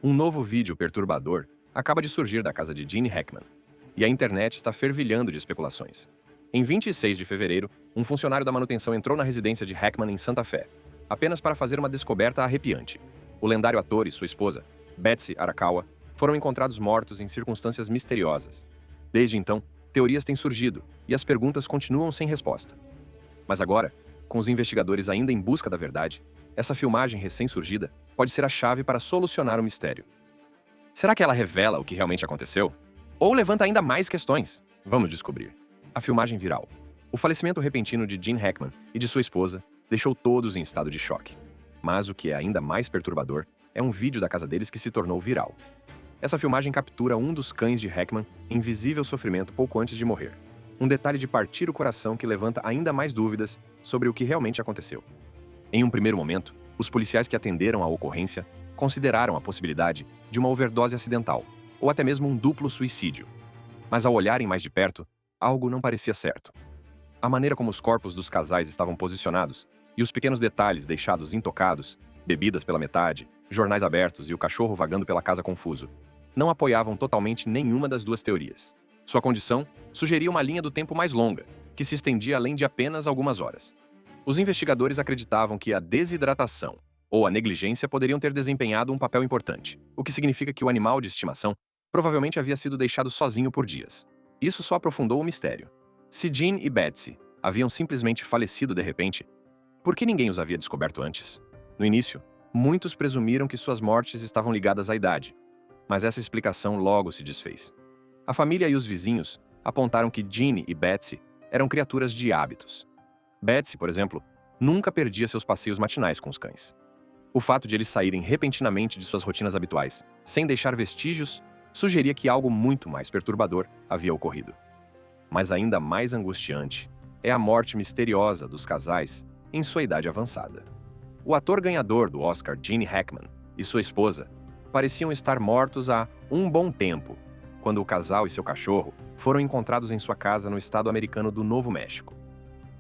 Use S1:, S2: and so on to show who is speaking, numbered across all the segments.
S1: Um novo vídeo perturbador acaba de surgir da casa de Gene Hackman, e a internet está fervilhando de especulações. Em 26 de fevereiro, um funcionário da manutenção entrou na residência de Hackman em Santa Fé, apenas para fazer uma descoberta arrepiante. O lendário ator e sua esposa, Betsy Arakawa, foram encontrados mortos em circunstâncias misteriosas. Desde então, teorias têm surgido e as perguntas continuam sem resposta. Mas agora, com os investigadores ainda em busca da verdade, essa filmagem recém-surgida pode ser a chave para solucionar o mistério. Será que ela revela o que realmente aconteceu? Ou levanta ainda mais questões? Vamos descobrir. A filmagem viral. O falecimento repentino de Gene Hackman e de sua esposa deixou todos em estado de choque. Mas o que é ainda mais perturbador é um vídeo da casa deles que se tornou viral. Essa filmagem captura um dos cães de Hackman em visível sofrimento pouco antes de morrer. Um detalhe de partir o coração que levanta ainda mais dúvidas sobre o que realmente aconteceu. Em um primeiro momento, os policiais que atenderam à ocorrência consideraram a possibilidade de uma overdose acidental, ou até mesmo um duplo suicídio. Mas ao olharem mais de perto, algo não parecia certo. A maneira como os corpos dos casais estavam posicionados e os pequenos detalhes deixados intocados, bebidas pela metade, jornais abertos e o cachorro vagando pela casa confuso, não apoiavam totalmente nenhuma das duas teorias. Sua condição sugeria uma linha do tempo mais longa, que se estendia além de apenas algumas horas. Os investigadores acreditavam que a desidratação ou a negligência poderiam ter desempenhado um papel importante, o que significa que o animal de estimação provavelmente havia sido deixado sozinho por dias. Isso só aprofundou o mistério. Se Gene e Betsy haviam simplesmente falecido de repente, por que ninguém os havia descoberto antes? No início, muitos presumiram que suas mortes estavam ligadas à idade, mas essa explicação logo se desfez. A família e os vizinhos apontaram que Gene e Betsy eram criaturas de hábitos. Betsy, por exemplo, nunca perdia seus passeios matinais com os cães. O fato de eles saírem repentinamente de suas rotinas habituais, sem deixar vestígios, sugeria que algo muito mais perturbador havia ocorrido. Mas ainda mais angustiante é a morte misteriosa dos casais em sua idade avançada. O ator ganhador do Oscar, Gene Hackman, e sua esposa pareciam estar mortos há um bom tempo, quando o casal e seu cachorro foram encontrados em sua casa no estado americano do Novo México.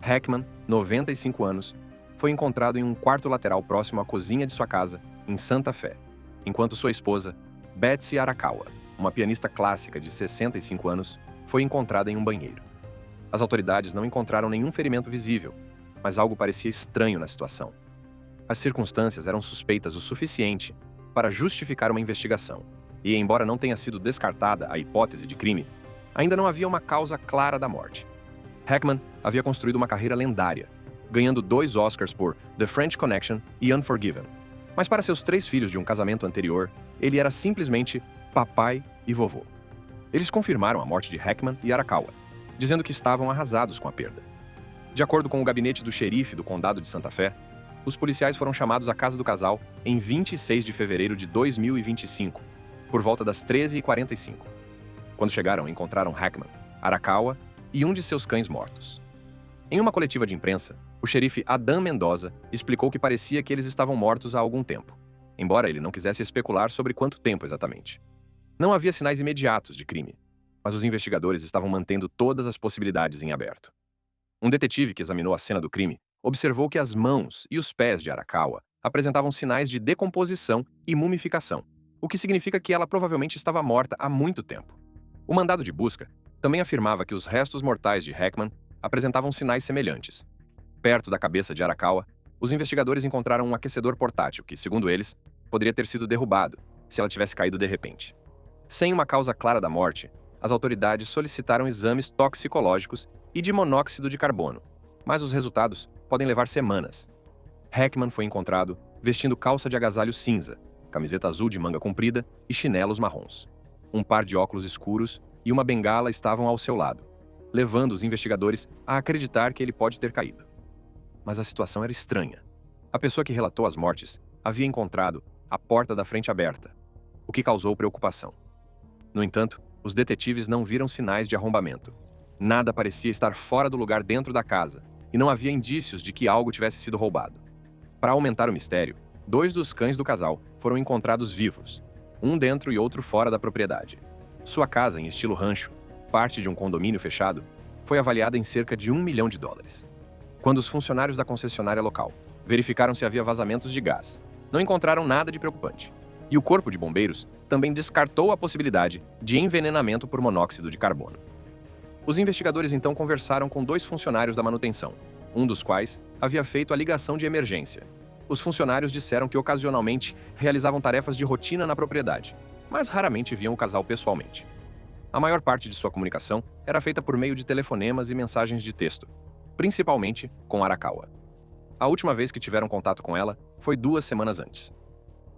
S1: Hackman, 95 anos, foi encontrado em um quarto lateral próximo à cozinha de sua casa, em Santa Fé, enquanto sua esposa, Betsy Arakawa, uma pianista clássica de 65 anos, foi encontrada em um banheiro. As autoridades não encontraram nenhum ferimento visível, mas algo parecia estranho na situação. As circunstâncias eram suspeitas o suficiente para justificar uma investigação, e embora não tenha sido descartada a hipótese de crime, ainda não havia uma causa clara da morte. Hackman havia construído uma carreira lendária, ganhando 2 Oscars por The French Connection e Unforgiven. Mas para seus 3 filhos de um casamento anterior, ele era simplesmente papai e vovô. Eles confirmaram a morte de Hackman e Arakawa, dizendo que estavam arrasados com a perda. De acordo com o gabinete do xerife do condado de Santa Fé, os policiais foram chamados à casa do casal em 26 de fevereiro de 2025, por volta das 13h45. Quando chegaram, encontraram Hackman, Arakawa e um de seus cães mortos. Em uma coletiva de imprensa, o xerife Adam Mendoza explicou que parecia que eles estavam mortos há algum tempo, embora ele não quisesse especular sobre quanto tempo exatamente. Não havia sinais imediatos de crime, mas os investigadores estavam mantendo todas as possibilidades em aberto. Um detetive que examinou a cena do crime observou que as mãos e os pés de Arakawa apresentavam sinais de decomposição e mumificação, o que significa que ela provavelmente estava morta há muito tempo. O mandado de busca também afirmava que os restos mortais de Hackman apresentavam sinais semelhantes. Perto da cabeça de Arakawa, os investigadores encontraram um aquecedor portátil que, segundo eles, poderia ter sido derrubado se ela tivesse caído de repente. Sem uma causa clara da morte, as autoridades solicitaram exames toxicológicos e de monóxido de carbono, mas os resultados podem levar semanas. Hackman foi encontrado vestindo calça de agasalho cinza, camiseta azul de manga comprida e chinelos marrons. Um par de óculos escuros e uma bengala estavam ao seu lado, levando os investigadores a acreditar que ele pode ter caído. Mas a situação era estranha. A pessoa que relatou as mortes havia encontrado a porta da frente aberta, o que causou preocupação. No entanto, os detetives não viram sinais de arrombamento. Nada parecia estar fora do lugar dentro da casa, e não havia indícios de que algo tivesse sido roubado. Para aumentar o mistério, 2 dos cães do casal foram encontrados vivos, um dentro e outro fora da propriedade. Sua casa, em estilo rancho, parte de um condomínio fechado, foi avaliada em cerca de $1 milhão. Quando os funcionários da concessionária local verificaram se havia vazamentos de gás, não encontraram nada de preocupante. E o corpo de bombeiros também descartou a possibilidade de envenenamento por monóxido de carbono. Os investigadores então conversaram com 2 funcionários da manutenção, um dos quais havia feito a ligação de emergência. Os funcionários disseram que ocasionalmente realizavam tarefas de rotina na propriedade, mas raramente viam o casal pessoalmente. A maior parte de sua comunicação era feita por meio de telefonemas e mensagens de texto, principalmente com Arakawa. A última vez que tiveram contato com ela foi 2 semanas antes.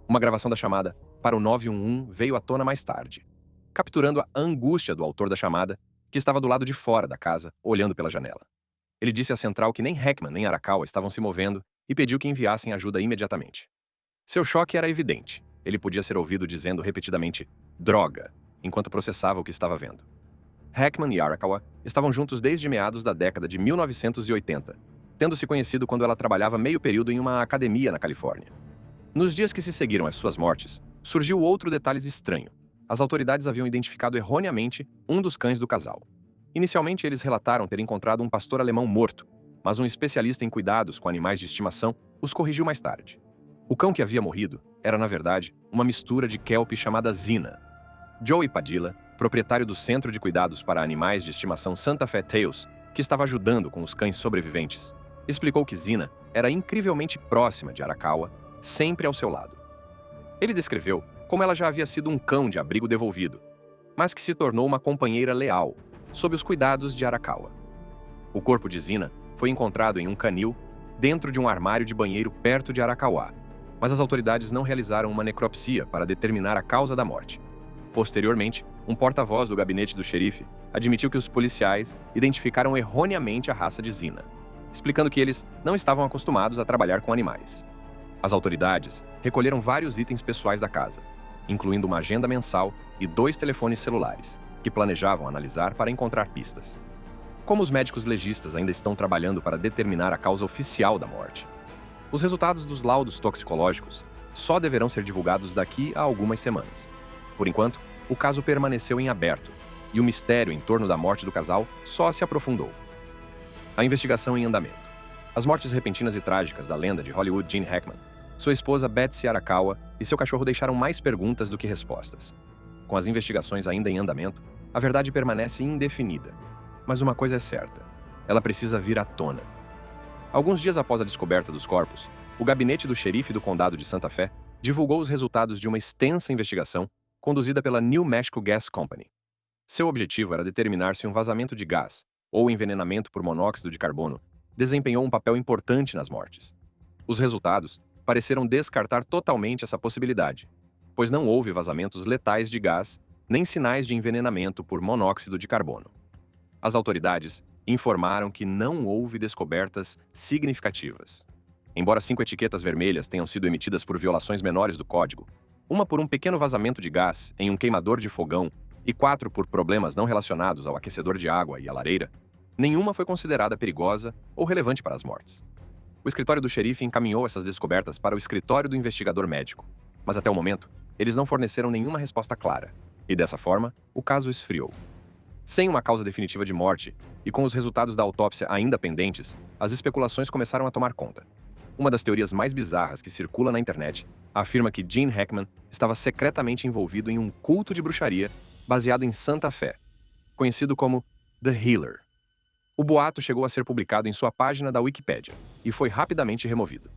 S1: Uma gravação da chamada para o 911 veio à tona mais tarde, capturando a angústia do autor da chamada, que estava do lado de fora da casa, olhando pela janela. Ele disse à central que nem Heckman nem Arakawa estavam se movendo e pediu que enviassem ajuda imediatamente. Seu choque era evidente. Ele podia ser ouvido dizendo repetidamente "droga", enquanto processava o que estava vendo. Heckman e Arakawa estavam juntos desde meados da década de 1980, tendo se conhecido quando ela trabalhava meio período em uma academia na Califórnia. Nos dias que se seguiram às suas mortes, surgiu outro detalhe estranho. As autoridades haviam identificado erroneamente um dos cães do casal. Inicialmente, eles relataram ter encontrado um pastor alemão morto, mas um especialista em cuidados com animais de estimação os corrigiu mais tarde. O cão que havia morrido era, na verdade, uma mistura de kelp chamada Zina. Joey Padilla, proprietário do Centro de Cuidados para Animais de Estimação Santa Fe Tails, que estava ajudando com os cães sobreviventes, explicou que Zina era incrivelmente próxima de Arakawa, sempre ao seu lado. Ele descreveu como ela já havia sido um cão de abrigo devolvido, mas que se tornou uma companheira leal, sob os cuidados de Arakawa. O corpo de Zina foi encontrado em um canil dentro de um armário de banheiro perto de Arakawa, mas as autoridades não realizaram uma necropsia para determinar a causa da morte. Posteriormente, um porta-voz do gabinete do xerife admitiu que os policiais identificaram erroneamente a raça de Zina, explicando que eles não estavam acostumados a trabalhar com animais. As autoridades recolheram vários itens pessoais da casa, incluindo uma agenda mensal e 2 telefones celulares, que planejavam analisar para encontrar pistas. Como os médicos legistas ainda estão trabalhando para determinar a causa oficial da morte, os resultados dos laudos toxicológicos só deverão ser divulgados daqui a algumas semanas. Por enquanto, o caso permaneceu em aberto e o mistério em torno da morte do casal só se aprofundou. A investigação em andamento. As mortes repentinas e trágicas da lenda de Hollywood Gene Hackman, sua esposa Betsy Arakawa e seu cachorro deixaram mais perguntas do que respostas. Com as investigações ainda em andamento, a verdade permanece indefinida. Mas uma coisa é certa: ela precisa vir à tona. Alguns dias após a descoberta dos corpos, o gabinete do xerife do condado de Santa Fé divulgou os resultados de uma extensa investigação conduzida pela New Mexico Gas Company. Seu objetivo era determinar se um vazamento de gás ou envenenamento por monóxido de carbono desempenhou um papel importante nas mortes. Os resultados pareceram descartar totalmente essa possibilidade, pois não houve vazamentos letais de gás nem sinais de envenenamento por monóxido de carbono. As autoridades informaram que não houve descobertas significativas. Embora 5 etiquetas vermelhas tenham sido emitidas por violações menores do código, uma por um pequeno vazamento de gás em um queimador de fogão e 4 por problemas não relacionados ao aquecedor de água e à lareira, nenhuma foi considerada perigosa ou relevante para as mortes. O escritório do xerife encaminhou essas descobertas para o escritório do investigador médico, mas até o momento, eles não forneceram nenhuma resposta clara, e dessa forma, o caso esfriou. Sem uma causa definitiva de morte e com os resultados da autópsia ainda pendentes, as especulações começaram a tomar conta. Uma das teorias mais bizarras que circula na internet afirma que Gene Hackman estava secretamente envolvido em um culto de bruxaria baseado em Santa Fé, conhecido como The Healer. O boato chegou a ser publicado em sua página da Wikipédia e foi rapidamente removido.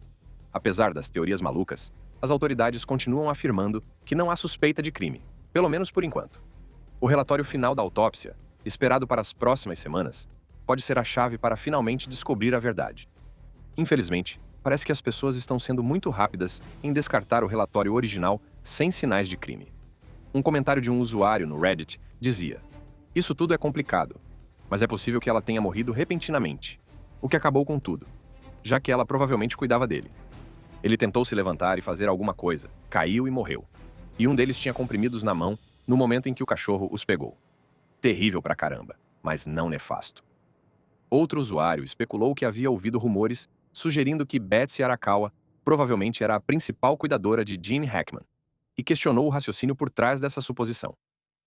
S1: Apesar das teorias malucas, as autoridades continuam afirmando que não há suspeita de crime, pelo menos por enquanto. O relatório final da autópsia, esperado para as próximas semanas, pode ser a chave para finalmente descobrir a verdade. Infelizmente, parece que as pessoas estão sendo muito rápidas em descartar o relatório original sem sinais de crime. Um comentário de um usuário no Reddit dizia: "Isso tudo é complicado, mas é possível que ela tenha morrido repentinamente, o que acabou com tudo, já que ela provavelmente cuidava dele. Ele tentou se levantar e fazer alguma coisa, caiu e morreu. E um deles tinha comprimidos na mão no momento em que o cachorro os pegou. Terrível pra caramba, mas não nefasto." Outro usuário especulou que havia ouvido rumores sugerindo que Betsy Arakawa provavelmente era a principal cuidadora de Gene Hackman, e questionou o raciocínio por trás dessa suposição.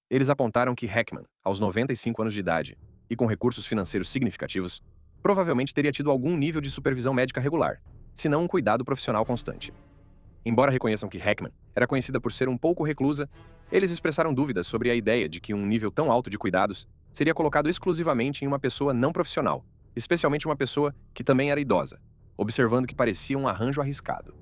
S1: Eles apontaram que Hackman, aos 95 anos de idade, e com recursos financeiros significativos, provavelmente teria tido algum nível de supervisão médica regular, se não um cuidado profissional constante. Embora reconheçam que Hackman era conhecida por ser um pouco reclusa, eles expressaram dúvidas sobre a ideia de que um nível tão alto de cuidados seria colocado exclusivamente em uma pessoa não profissional, especialmente uma pessoa que também era idosa, observando que parecia um arranjo arriscado.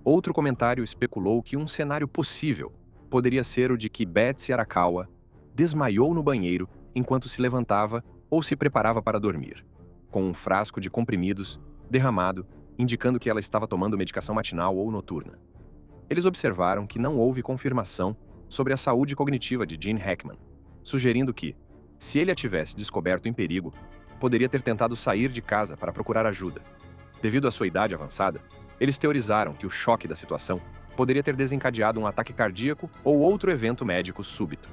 S1: Outro comentário especulou que um cenário possível poderia ser o de que Betsy Arakawa desmaiou no banheiro enquanto se levantava ou se preparava para dormir, com um frasco de comprimidos derramado, indicando que ela estava tomando medicação matinal ou noturna. Eles observaram que não houve confirmação sobre a saúde cognitiva de Gene Hackman, sugerindo que, se ele a tivesse descoberto em perigo, poderia ter tentado sair de casa para procurar ajuda. Devido à sua idade avançada, eles teorizaram que o choque da situação poderia ter desencadeado um ataque cardíaco ou outro evento médico súbito.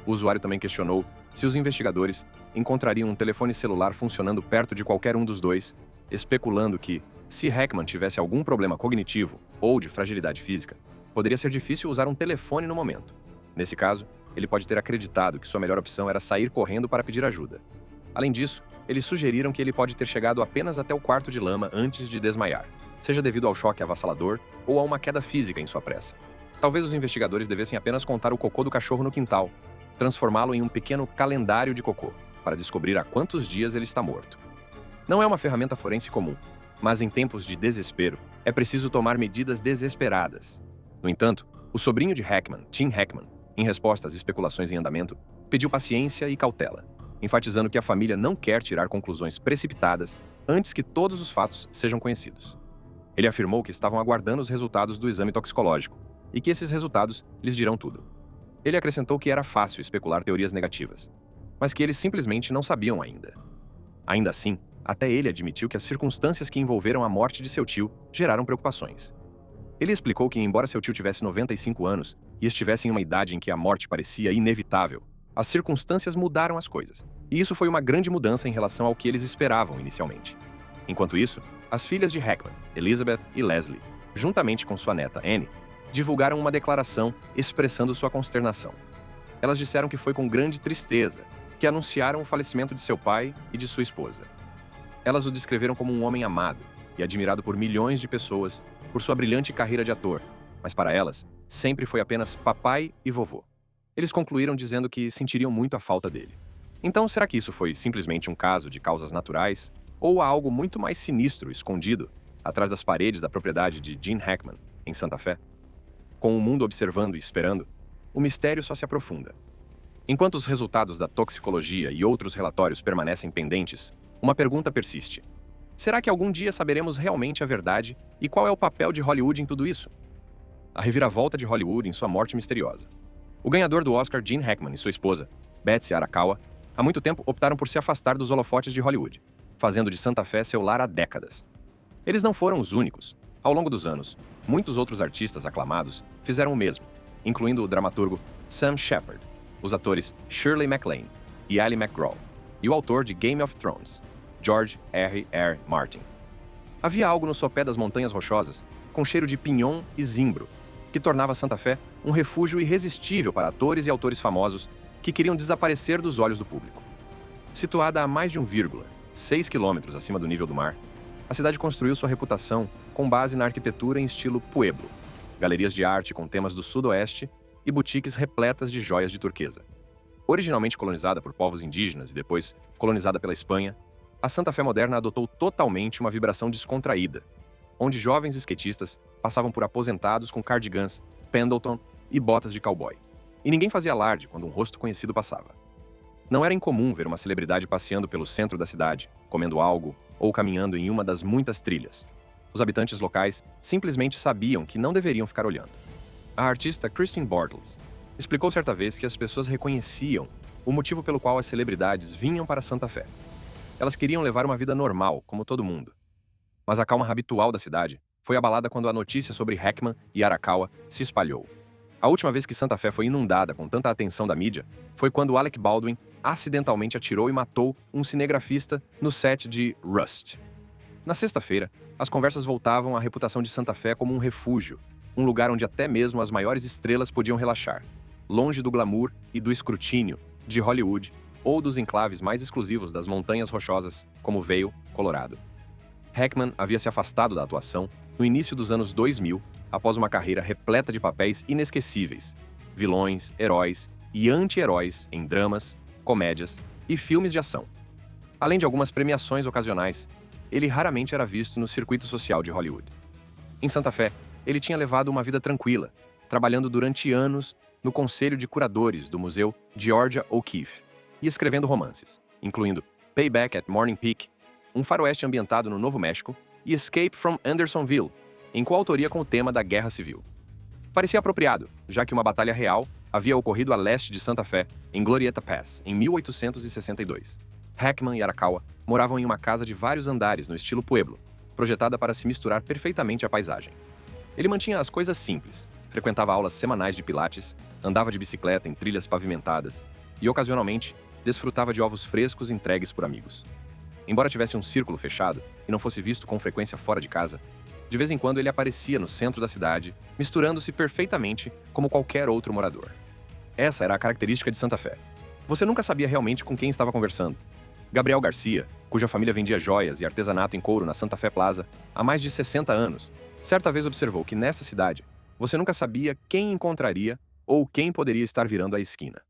S1: O usuário também questionou se os investigadores encontrariam um telefone celular funcionando perto de qualquer um dos dois, especulando que, se Hackman tivesse algum problema cognitivo ou de fragilidade física, poderia ser difícil usar um telefone no momento. Nesse caso, ele pode ter acreditado que sua melhor opção era sair correndo para pedir ajuda. Além disso, eles sugeriram que ele pode ter chegado apenas até o quarto de lama antes de desmaiar, seja devido ao choque avassalador ou a uma queda física em sua pressa. Talvez os investigadores devessem apenas contar o cocô do cachorro no quintal, transformá-lo em um pequeno calendário de cocô, para descobrir há quantos dias ele está morto. Não é uma ferramenta forense comum, mas em tempos de desespero, é preciso tomar medidas desesperadas. No entanto, o sobrinho de Hackman, Tim Hackman, em resposta às especulações em andamento, pediu paciência e cautela, enfatizando que a família não quer tirar conclusões precipitadas antes que todos os fatos sejam conhecidos. Ele afirmou que estavam aguardando os resultados do exame toxicológico e que esses resultados lhes dirão tudo. Ele acrescentou que era fácil especular teorias negativas, mas que eles simplesmente não sabiam ainda. Ainda assim, até ele admitiu que as circunstâncias que envolveram a morte de seu tio geraram preocupações. Ele explicou que, embora seu tio tivesse 95 anos e estivesse em uma idade em que a morte parecia inevitável, as circunstâncias mudaram as coisas, e isso foi uma grande mudança em relação ao que eles esperavam inicialmente. Enquanto isso, as filhas de Hackman, Elizabeth e Leslie, juntamente com sua neta Anne, divulgaram uma declaração expressando sua consternação. Elas disseram que foi com grande tristeza que anunciaram o falecimento de seu pai e de sua esposa. Elas o descreveram como um homem amado e admirado por milhões de pessoas por sua brilhante carreira de ator, mas para elas, sempre foi apenas papai e vovô. Eles concluíram dizendo que sentiriam muito a falta dele. Então, será que isso foi simplesmente um caso de causas naturais? Ou há algo muito mais sinistro escondido atrás das paredes da propriedade de Gene Hackman, em Santa Fé? Com o mundo observando e esperando, o mistério só se aprofunda. Enquanto os resultados da toxicologia e outros relatórios permanecem pendentes, uma pergunta persiste. Será que algum dia saberemos realmente a verdade e qual é o papel de Hollywood em tudo isso? A reviravolta de Hollywood em sua morte misteriosa. O ganhador do Oscar, Gene Hackman, e sua esposa, Betsy Arakawa, há muito tempo optaram por se afastar dos holofotes de Hollywood, fazendo de Santa Fé seu lar há décadas. Eles não foram os únicos. Ao longo dos anos, muitos outros artistas aclamados fizeram o mesmo, incluindo o dramaturgo Sam Shepard, os atores Shirley MacLaine e Ally McGraw, e o autor de Game of Thrones, George R.R. Martin. Havia algo no sopé das Montanhas Rochosas, com cheiro de pinhão e zimbro, que tornava Santa Fé um refúgio irresistível para atores e autores famosos que queriam desaparecer dos olhos do público. Situada a mais de 1,6 quilômetros acima do nível do mar, a cidade construiu sua reputação com base na arquitetura em estilo Pueblo, galerias de arte com temas do sudoeste e boutiques repletas de joias de turquesa. Originalmente colonizada por povos indígenas e depois colonizada pela Espanha, a Santa Fé moderna adotou totalmente uma vibração descontraída, onde jovens skatistas passavam por aposentados com cardigans, Pendleton e botas de cowboy. E ninguém fazia alarde quando um rosto conhecido passava. Não era incomum ver uma celebridade passeando pelo centro da cidade, comendo algo ou caminhando em uma das muitas trilhas. Os habitantes locais simplesmente sabiam que não deveriam ficar olhando. A artista Christine Bortles explicou certa vez que as pessoas reconheciam o motivo pelo qual as celebridades vinham para Santa Fé. Elas queriam levar uma vida normal, como todo mundo. Mas a calma habitual da cidade foi abalada quando a notícia sobre Hackman e Arakawa se espalhou. A última vez que Santa Fé foi inundada com tanta atenção da mídia foi quando Alec Baldwin acidentalmente atirou e matou um cinegrafista no set de Rust. Na sexta-feira, as conversas voltavam à reputação de Santa Fé como um refúgio, um lugar onde até mesmo as maiores estrelas podiam relaxar, longe do glamour e do escrutínio de Hollywood ou dos enclaves mais exclusivos das Montanhas Rochosas, como Vail, Colorado. Hackman havia se afastado da atuação no início dos anos 2000 após uma carreira repleta de papéis inesquecíveis, vilões, heróis e anti-heróis em dramas, comédias e filmes de ação. Além de algumas premiações ocasionais, ele raramente era visto no circuito social de Hollywood. Em Santa Fé, ele tinha levado uma vida tranquila, trabalhando durante anos no conselho de curadores do Museu Georgia O'Keeffe e escrevendo romances, incluindo Payback at Morning Peak, um faroeste ambientado no Novo México, e Escape from Andersonville, em coautoria com o tema da Guerra Civil. Parecia apropriado, já que uma batalha real havia ocorrido a leste de Santa Fé, em Glorieta Pass, em 1862. Hackman e Arakawa moravam em uma casa de vários andares no estilo Pueblo, projetada para se misturar perfeitamente à paisagem. Ele mantinha as coisas simples, frequentava aulas semanais de pilates, andava de bicicleta em trilhas pavimentadas e, ocasionalmente, desfrutava de ovos frescos entregues por amigos. Embora tivesse um círculo fechado e não fosse visto com frequência fora de casa, de vez em quando ele aparecia no centro da cidade, misturando-se perfeitamente como qualquer outro morador. Essa era a característica de Santa Fé. Você nunca sabia realmente com quem estava conversando. Gabriel Garcia, cuja família vendia joias e artesanato em couro na Santa Fé Plaza há mais de 60 anos, certa vez observou que nessa cidade você nunca sabia quem encontraria ou quem poderia estar virando a esquina.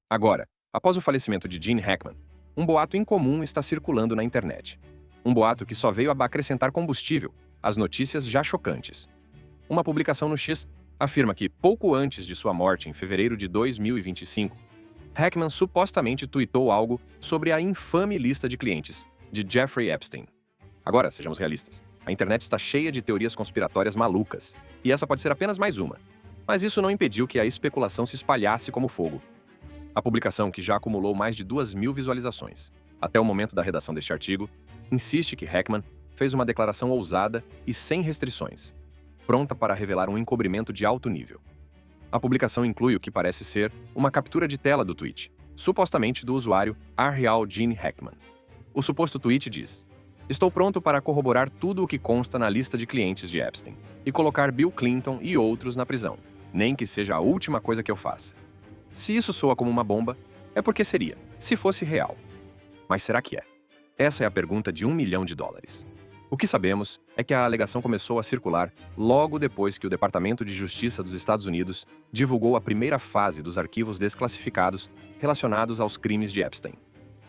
S1: Agora, após o falecimento de Gene Hackman, um boato incomum está circulando na internet. Um boato que só veio a acrescentar combustível às notícias já chocantes. Uma publicação no X afirma que, pouco antes de sua morte, em fevereiro de 2025, Hackman supostamente tuitou algo sobre a infame lista de clientes de Jeffrey Epstein. Agora, sejamos realistas, a internet está cheia de teorias conspiratórias malucas, e essa pode ser apenas mais uma. Mas isso não impediu que a especulação se espalhasse como fogo. A publicação, que já acumulou mais de 2.000 visualizações até o momento da redação deste artigo, insiste que Hackman fez uma declaração ousada e sem restrições, pronta para revelar um encobrimento de alto nível. A publicação inclui o que parece ser uma captura de tela do tweet, supostamente do usuário Ariel Gene Hackman. O suposto tweet diz: "Estou pronto para corroborar tudo o que consta na lista de clientes de Epstein e colocar Bill Clinton e outros na prisão, nem que seja a última coisa que eu faça." Se isso soa como uma bomba, é porque seria, se fosse real. Mas será que é? Essa é a pergunta de $1 milhão. O que sabemos é que a alegação começou a circular logo depois que o Departamento de Justiça dos Estados Unidos divulgou a primeira fase dos arquivos desclassificados relacionados aos crimes de Epstein.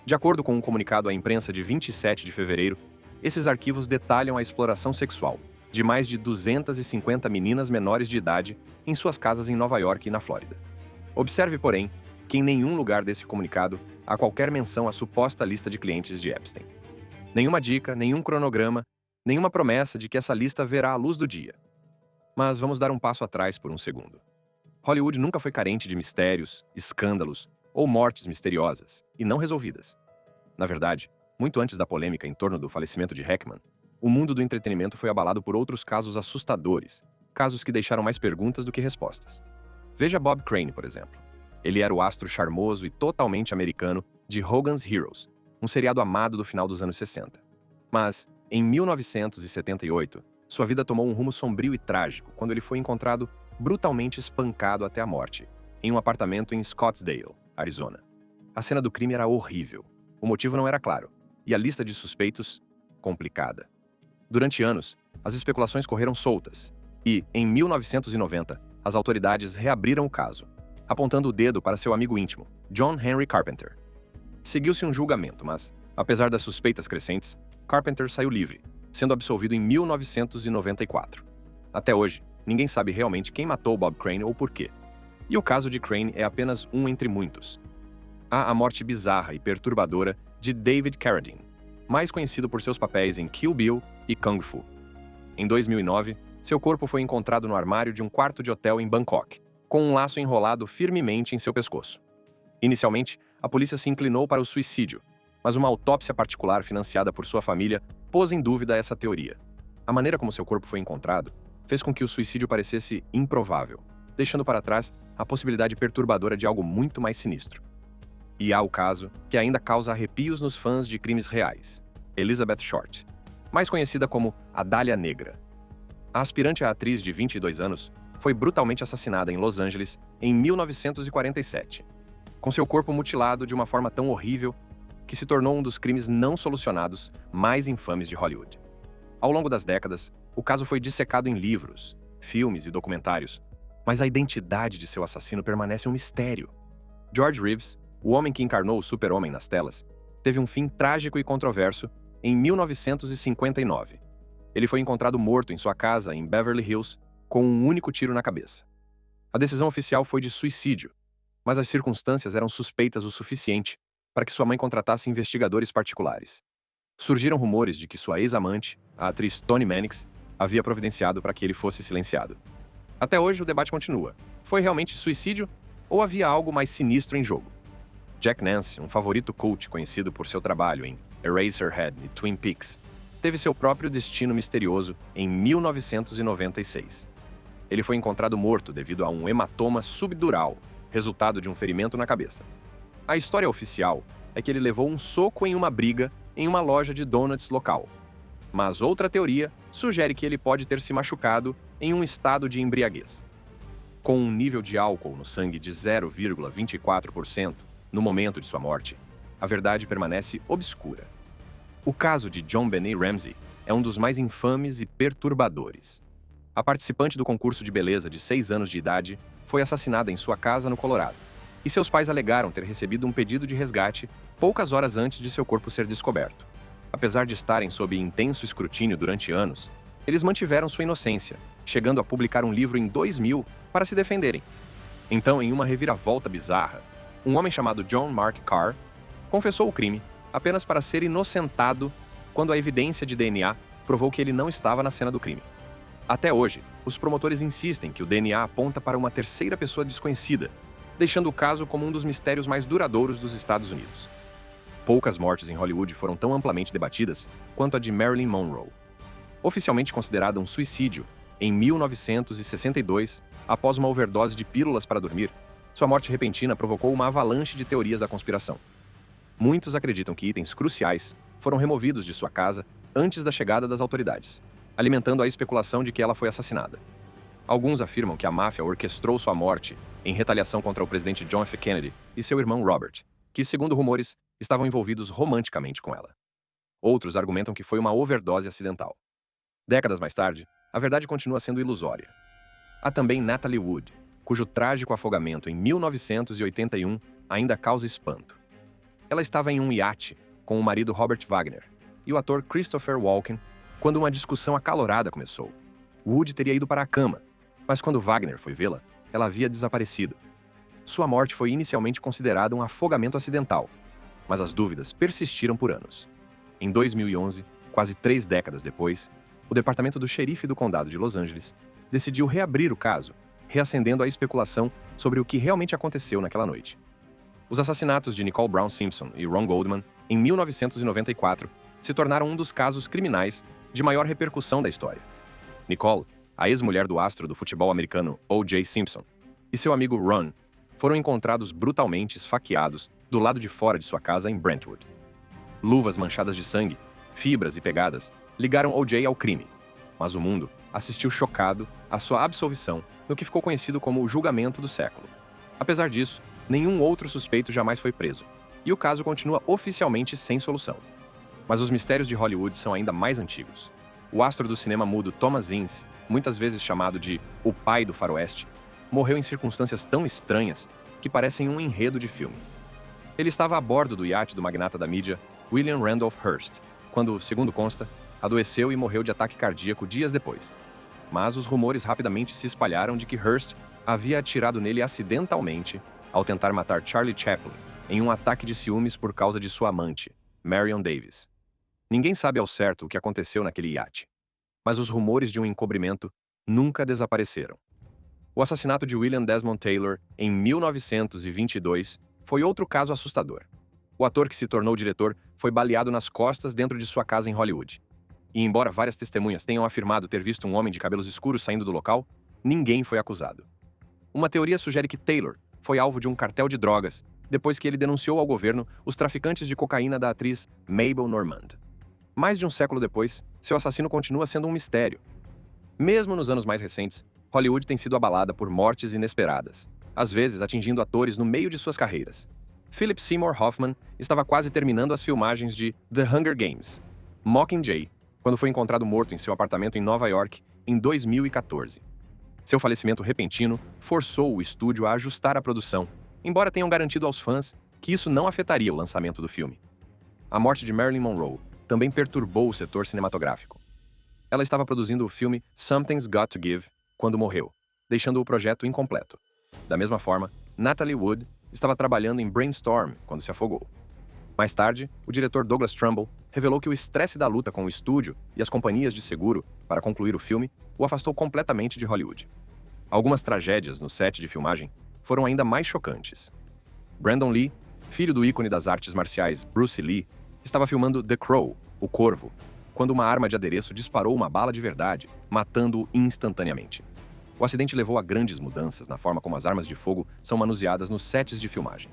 S1: De acordo com um comunicado à imprensa de 27 de fevereiro, esses arquivos detalham a exploração sexual de mais de 250 meninas menores de idade em suas casas em Nova York e na Flórida. Observe, porém, que em nenhum lugar desse comunicado há qualquer menção à suposta lista de clientes de Epstein. Nenhuma dica, nenhum cronograma, nenhuma promessa de que essa lista verá a luz do dia. Mas vamos dar um passo atrás por um segundo. Hollywood nunca foi carente de mistérios, escândalos ou mortes misteriosas e não resolvidas. Na verdade, muito antes da polêmica em torno do falecimento de Hackman, o mundo do entretenimento foi abalado por outros casos assustadores, casos que deixaram mais perguntas do que respostas. Veja Bob Crane, por exemplo. Ele era o astro charmoso e totalmente americano de Hogan's Heroes, um seriado amado do final dos anos 60. Mas, em 1978, sua vida tomou um rumo sombrio e trágico quando ele foi encontrado brutalmente espancado até a morte, em um apartamento em Scottsdale, Arizona. A cena do crime era horrível, o motivo não era claro, e a lista de suspeitos, complicada. Durante anos, as especulações correram soltas, e, em 1990, as autoridades reabriram o caso, apontando o dedo para seu amigo íntimo, John Henry Carpenter. Seguiu-se um julgamento, mas, apesar das suspeitas crescentes, Carpenter saiu livre, sendo absolvido em 1994. Até hoje, ninguém sabe realmente quem matou Bob Crane ou por quê. E o caso de Crane é apenas um entre muitos. Há a morte bizarra e perturbadora de David Carradine, mais conhecido por seus papéis em Kill Bill e Kung Fu. Em 2009, seu corpo foi encontrado no armário de um quarto de hotel em Bangkok, com um laço enrolado firmemente em seu pescoço. Inicialmente, a polícia se inclinou para o suicídio, mas uma autópsia particular financiada por sua família pôs em dúvida essa teoria. A maneira como seu corpo foi encontrado fez com que o suicídio parecesse improvável, deixando para trás a possibilidade perturbadora de algo muito mais sinistro. E há o caso que ainda causa arrepios nos fãs de crimes reais: Elizabeth Short, mais conhecida como a Dália Negra. A aspirante à atriz de 22 anos foi brutalmente assassinada em Los Angeles em 1947, com seu corpo mutilado de uma forma tão horrível que se tornou um dos crimes não solucionados mais infames de Hollywood. Ao longo das décadas, o caso foi dissecado em livros, filmes e documentários, mas a identidade de seu assassino permanece um mistério. George Reeves, o homem que encarnou o Super-Homem nas telas, teve um fim trágico e controverso em 1959. Ele foi encontrado morto em sua casa em Beverly Hills com um único tiro na cabeça. A decisão oficial foi de suicídio, mas as circunstâncias eram suspeitas o suficiente para que sua mãe contratasse investigadores particulares. Surgiram rumores de que sua ex-amante, a atriz Toni Mannix, havia providenciado para que ele fosse silenciado. Até hoje, o debate continua. Foi realmente suicídio ou havia algo mais sinistro em jogo? Jack Nance, um favorito cult conhecido por seu trabalho em Eraserhead e Twin Peaks, teve seu próprio destino misterioso em 1996. Ele foi encontrado morto devido a um hematoma subdural, resultado de um ferimento na cabeça. A história oficial é que ele levou um soco em uma briga em uma loja de donuts local. Mas outra teoria sugere que ele pode ter se machucado em um estado de embriaguez. Com um nível de álcool no sangue de 0,24% no momento de sua morte, a verdade permanece obscura. O caso de JonBenét Ramsey é um dos mais infames e perturbadores. A participante do concurso de beleza de 6 anos de idade foi assassinada em sua casa no Colorado, e seus pais alegaram ter recebido um pedido de resgate poucas horas antes de seu corpo ser descoberto. Apesar de estarem sob intenso escrutínio durante anos, eles mantiveram sua inocência, chegando a publicar um livro em 2000 para se defenderem. Então, em uma reviravolta bizarra, um homem chamado John Mark Carr confessou o crime apenas para ser inocentado quando a evidência de DNA provou que ele não estava na cena do crime. Até hoje, os promotores insistem que o DNA aponta para uma terceira pessoa desconhecida, deixando o caso como um dos mistérios mais duradouros dos Estados Unidos. Poucas mortes em Hollywood foram tão amplamente debatidas quanto a de Marilyn Monroe. Oficialmente considerada um suicídio, em 1962, após uma overdose de pílulas para dormir, sua morte repentina provocou uma avalanche de teorias da conspiração. Muitos acreditam que itens cruciais foram removidos de sua casa antes da chegada das autoridades, alimentando a especulação de que ela foi assassinada. Alguns afirmam que a máfia orquestrou sua morte em retaliação contra o presidente John F. Kennedy e seu irmão Robert, que, segundo rumores, estavam envolvidos romanticamente com ela. Outros argumentam que foi uma overdose acidental. Décadas mais tarde, a verdade continua sendo ilusória. Há também Natalie Wood, cujo trágico afogamento em 1981 ainda causa espanto. Ela estava em um iate com o marido Robert Wagner e o ator Christopher Walken quando uma discussão acalorada começou. Wood teria ido para a cama, mas quando Wagner foi vê-la, ela havia desaparecido. Sua morte foi inicialmente considerada um afogamento acidental, mas as dúvidas persistiram por anos. Em 2011, quase 3 décadas depois, o departamento do xerife do condado de Los Angeles decidiu reabrir o caso, reacendendo a especulação sobre o que realmente aconteceu naquela noite. Os assassinatos de Nicole Brown Simpson e Ron Goldman, em 1994, se tornaram um dos casos criminais de maior repercussão da história. Nicole, a ex-mulher do astro do futebol americano O.J. Simpson, e seu amigo Ron foram encontrados brutalmente esfaqueados do lado de fora de sua casa em Brentwood. Luvas manchadas de sangue, fibras e pegadas ligaram O.J. ao crime, mas o mundo assistiu chocado à sua absolvição no que ficou conhecido como o julgamento do século. Apesar disso, nenhum outro suspeito jamais foi preso, e o caso continua oficialmente sem solução. Mas os mistérios de Hollywood são ainda mais antigos. O astro do cinema mudo Thomas Ince, muitas vezes chamado de o pai do faroeste, morreu em circunstâncias tão estranhas que parecem um enredo de filme. Ele estava a bordo do iate do magnata da mídia, William Randolph Hearst, quando, segundo consta, adoeceu e morreu de ataque cardíaco dias depois. Mas os rumores rapidamente se espalharam de que Hearst havia atirado nele acidentalmente ao tentar matar Charlie Chaplin em um ataque de ciúmes por causa de sua amante, Marion Davis. Ninguém sabe ao certo o que aconteceu naquele iate, mas os rumores de um encobrimento nunca desapareceram. O assassinato de William Desmond Taylor, em 1922, foi outro caso assustador. O ator que se tornou diretor foi baleado nas costas dentro de sua casa em Hollywood. E embora várias testemunhas tenham afirmado ter visto um homem de cabelos escuros saindo do local, ninguém foi acusado. Uma teoria sugere que Taylor foi alvo de um cartel de drogas depois que ele denunciou ao governo os traficantes de cocaína da atriz Mabel Normand. Mais de um século depois, seu assassino continua sendo um mistério. Mesmo nos anos mais recentes, Hollywood tem sido abalada por mortes inesperadas, às vezes atingindo atores no meio de suas carreiras. Philip Seymour Hoffman estava quase terminando as filmagens de The Hunger Games, Mockingjay, quando foi encontrado morto em seu apartamento em Nova York em 2014. Seu falecimento repentino forçou o estúdio a ajustar a produção, embora tenham garantido aos fãs que isso não afetaria o lançamento do filme. A morte de Marilyn Monroe também perturbou o setor cinematográfico. Ela estava produzindo o filme Something's Got to Give quando morreu, deixando o projeto incompleto. Da mesma forma, Natalie Wood estava trabalhando em Brainstorm quando se afogou. Mais tarde, o diretor Douglas Trumbull revelou que o estresse da luta com o estúdio e as companhias de seguro para concluir o filme o afastou completamente de Hollywood. Algumas tragédias no set de filmagem foram ainda mais chocantes. Brandon Lee, filho do ícone das artes marciais Bruce Lee, estava filmando The Crow, o Corvo, quando uma arma de adereço disparou uma bala de verdade, matando-o instantaneamente. O acidente levou a grandes mudanças na forma como as armas de fogo são manuseadas nos sets de filmagem.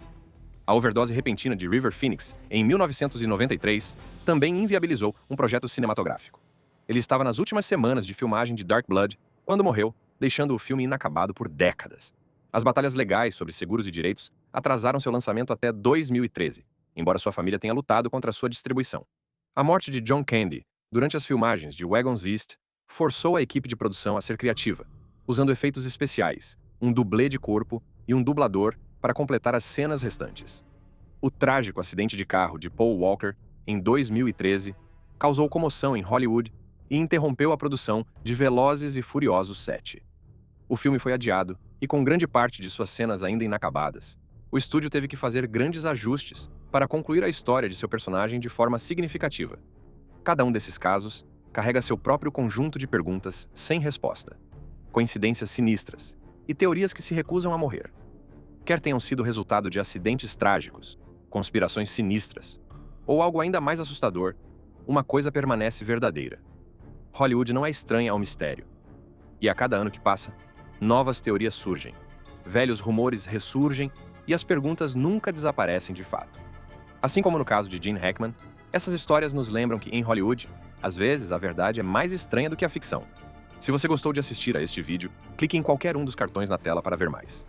S1: A overdose repentina de River Phoenix, em 1993, também inviabilizou um projeto cinematográfico. Ele estava nas últimas semanas de filmagem de Dark Blood quando morreu, deixando o filme inacabado por décadas. As batalhas legais sobre seguros e direitos atrasaram seu lançamento até 2013, embora sua família tenha lutado contra sua distribuição. A morte de John Candy, durante as filmagens de Wagons East, forçou a equipe de produção a ser criativa, usando efeitos especiais, um dublê de corpo e um dublador para completar as cenas restantes. O trágico acidente de carro de Paul Walker, em 2013, causou comoção em Hollywood e interrompeu a produção de Velozes e Furiosos 7. O filme foi adiado e, com grande parte de suas cenas ainda inacabadas, o estúdio teve que fazer grandes ajustes para concluir a história de seu personagem de forma significativa. Cada um desses casos carrega seu próprio conjunto de perguntas sem resposta, coincidências sinistras e teorias que se recusam a morrer. Quer tenham sido resultado de acidentes trágicos, conspirações sinistras, ou algo ainda mais assustador, uma coisa permanece verdadeira. Hollywood não é estranha ao mistério. E a cada ano que passa, novas teorias surgem, velhos rumores ressurgem e as perguntas nunca desaparecem de fato. Assim como no caso de Gene Hackman, essas histórias nos lembram que em Hollywood, às vezes a verdade é mais estranha do que a ficção. Se você gostou de assistir a este vídeo, clique em qualquer um dos cartões na tela para ver mais.